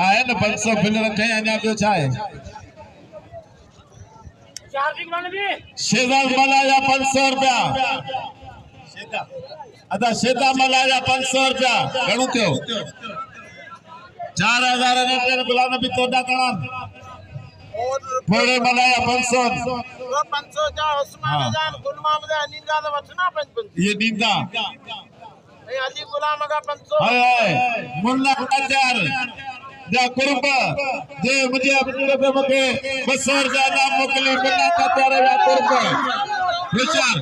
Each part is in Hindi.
आए न 500 बिल रखे अञा ॿियो छा आहे शेज़ाद मलाया 500 रुपया अदा शेता मलाया 500 रुपया घणो थियो 4000 ने गुलाम नबी तोड़ा कणा थोड़े मलाया 500 जा उस्मान जान गुल मोहम्मद अनींदा तो वठना 5 ये दीदा ए अली गुलाम का 500 हाय मुन्ना हजार जा कुर्ब जे मुझे अपने पे मके 200 ज्यादा मोकली मुन्ना का प्यारे या कुर्ब विचार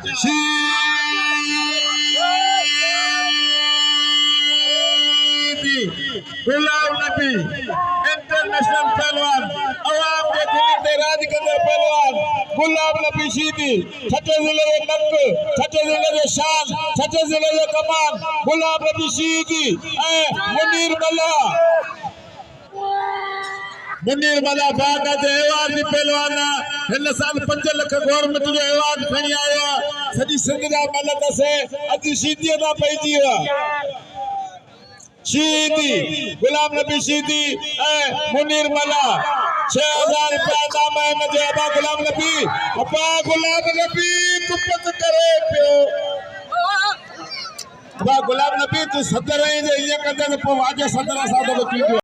गुलाम नबी इंटरनेशनल पहलवान अवाम के दिल पे राज करने पहलवान गुलाम नबी शीदी छठे जिले के नक छठे जिले के शान छठे जिले के कमान गुलाम नबी शीदी मुनीर मला बाग दे एवार्ड दी पहलवान हिन साल 5 लाख गवर्नमेंट जो एवार्ड खणी आया सजी सिंध दा मलक से अज शीदी दा पईजी हुआ शीदी गुलाम नबी शीदी मुनीर मला 6000 रुपया दाम है मुझे अबा गुलाम नबी कुपत करे पियो अबा गुलाम नबी तू 17 जे ये कंदे तो वाजे 17 साल तो